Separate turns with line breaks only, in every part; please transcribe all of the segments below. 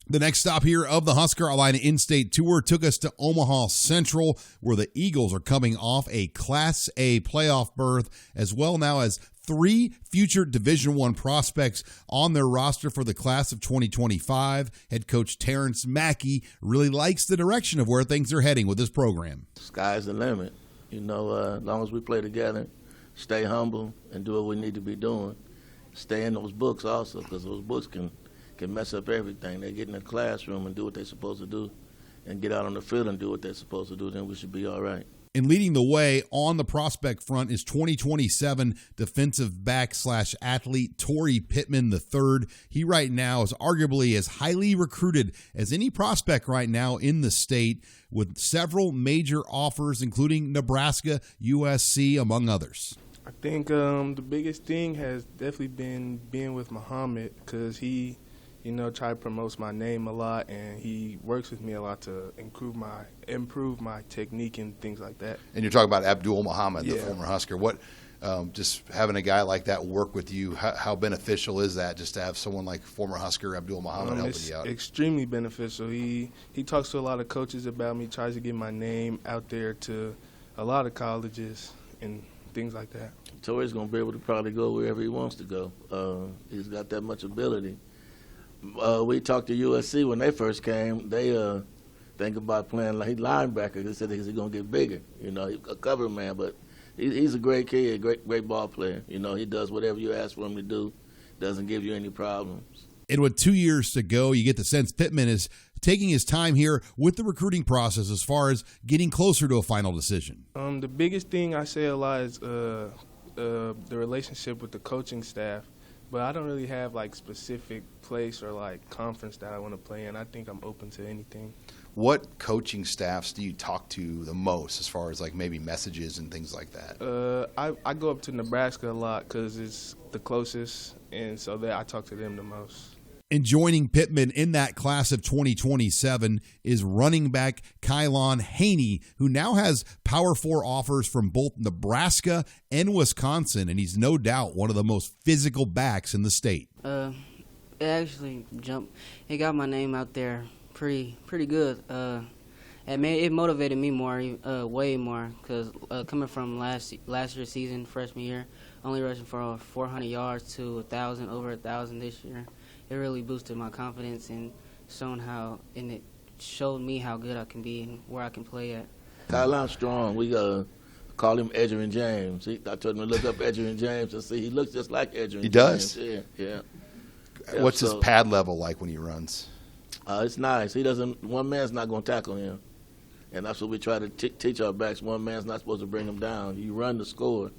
The next stop here of the HuskerOnline in-state tour took us to Omaha Central, where the Eagles are coming off a Class A playoff berth, as well now as 3 future Division I prospects on their roster for the class of 2025. Head coach Terrence Mackey really likes the direction of where things are heading with this program.
Sky's the limit. As long as we play together, stay humble, and do what we need to be doing. Stay in those books also, because those books can mess up everything. They get in the classroom and do what they're supposed to do and get out on the field and do what they're supposed to do, then we should be all right.
And leading the way on the prospect front is 2027 defensive back / athlete Torrey Pittman III. He right now is arguably as highly recruited as any prospect right now in the state, with several major offers, including Nebraska, USC, among others.
I think the biggest thing has definitely been being with Muhammad, because he try to promote my name a lot, and he works with me a lot to improve my technique and things like that.
And you're talking about Abdul Muhammad, the
Yeah.
former Husker. What, just having a guy like that work with you, how beneficial is that, just to have someone like former Husker Abdul Muhammad helping you out?
It's extremely beneficial. He talks to a lot of coaches about me, tries to get my name out there to a lot of colleges and things like that.
Torrey's going to be able to probably go wherever he wants to go. He's got that much ability. We talked to USC when they first came. They think about playing like linebacker. They said he's going to get bigger. He's a cover man, but he's a great kid, great ball player. He does whatever you ask for him to do. Doesn't give you any problems.
And with 2 years to go, you get the sense Pittman is taking his time here with the recruiting process as far as getting closer to a final decision.
The biggest thing I say a lot is the relationship with the coaching staff. But I don't really have specific place or conference that I want to play in. I think I'm open to anything.
What coaching staffs do you talk to the most, as far as maybe messages and things like that?
I go up to Nebraska a lot because it's the closest, and so I talk to them the most.
And joining Pittman in that class of 2027 is running back Kylon Haney, who now has Power 4 offers from both Nebraska and Wisconsin, and he's no doubt one of the most physical backs in the state.
It actually jumped. It got my name out there pretty good. It motivated me more, way more, because coming from last year's season, freshman year, only rushing for 400 yards to 1,000, over 1,000 this year. It really boosted my confidence and it showed me how good I can be and where I can play at.
Kylon's strong. We call him Edgerrin James. I told him to look up Edgerrin James and see. He looks just like Edgerrin James.
He does?
Yeah.
What's his pad level like when he runs?
It's nice. One man's not going to tackle him. And that's what we try to teach our backs. One man's not supposed to bring him down. You run to score.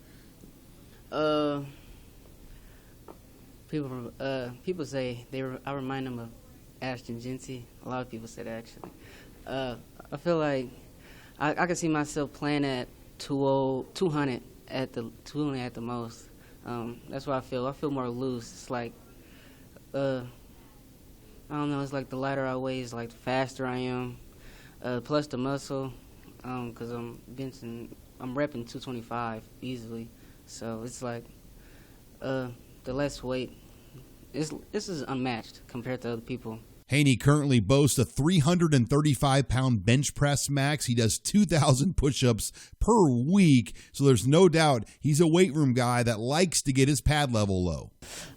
People say I remind them of Ashton Genty. A lot of people say that, actually. I feel like I can see myself playing at 200 at the most. That's what I feel. I feel more loose. It's like I don't know. It's like the lighter I weigh, is the faster I am. Plus the muscle, because I'm repping 225 easily. So it's the less weight, this is unmatched compared to other people.
Haney currently boasts a 335-pound bench press max. He does 2,000 push-ups per week, so there's no doubt he's a weight room guy that likes to get his pad level low.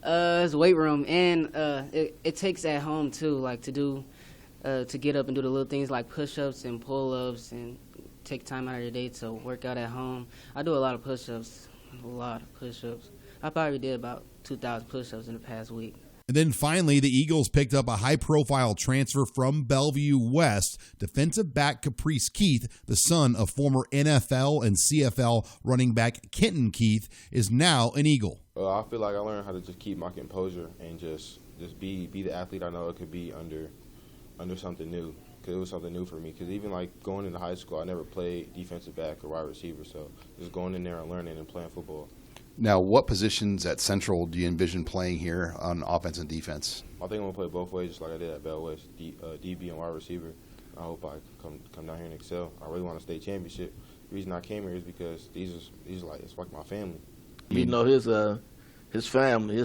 It's weight room, and it takes at home too, to get up and do the little things like push-ups and pull-ups, and take time out of your day to work out at home. I do a lot of push-ups. I probably did about 2,000 push-ups in the past week.
And then finally, the Eagles picked up a high-profile transfer from Bellevue West. Defensive back Caprice Keith, the son of former NFL and CFL running back Kenton Keith, is now an Eagle.
I feel like I learned how to just keep my composure and just be the athlete I know it could be under something new. Because it was something new for me. Because even going into high school, I never played defensive back or wide receiver. So just going in there and learning and playing football.
Now, what positions at Central do you envision playing here on offense and defense?
I think I'm going to play both ways, just like I did at Bell West, DB and wide receiver. I hope I come down here and excel. I really want a state championship. The reason I came here is because it's like my family.
His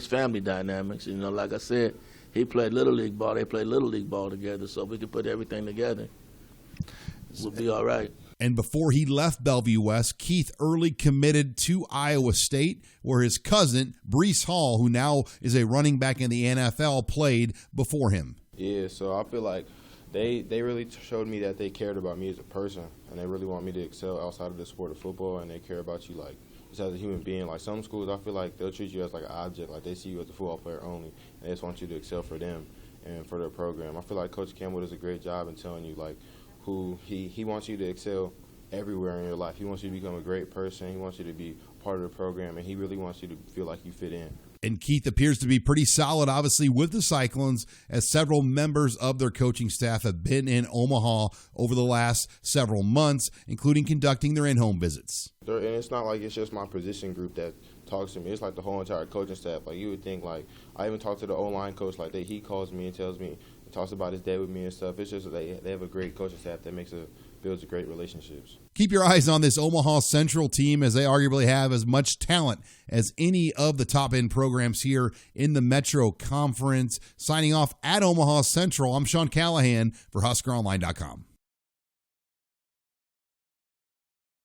family dynamics. Like I said, He played Little League ball. They played Little League ball together, so we could put everything together. We'll be all right.
And before he left Bellevue West, Keith early committed to Iowa State, where his cousin, Breece Hall, who now is a running back in the NFL, played before him.
Yeah, so I feel like they really showed me that they cared about me as a person, and they really want me to excel outside of the sport of football, and they care about you like just as a human being. Like some schools, I feel like they'll treat you as like an object, like they see you as a football player only, and they just want you to excel for them and for their program. I feel like Coach Campbell does a great job in telling you like who he wants you to excel everywhere in your life. He wants you to become a great person. He wants you to be part of the program, and he really wants you to feel like you fit in.
And Keith appears to be pretty solid, obviously, with the Cyclones, as several members of their coaching staff have been in Omaha over the last several months, including conducting their in-home visits.
And it's not like it's just my position group that talks to me. It's like the whole entire coaching staff. Like you would think, like I even talk to the O-line coach like that. He calls me and tells me, talks about his day with me and stuff. It's just they have a great coaching staff that builds great relationships.
Keep your eyes on this Omaha Central team, as they arguably have as much talent as any of the top-end programs here in the Metro Conference. Signing off at Omaha Central, I'm Sean Callahan for HuskerOnline.com.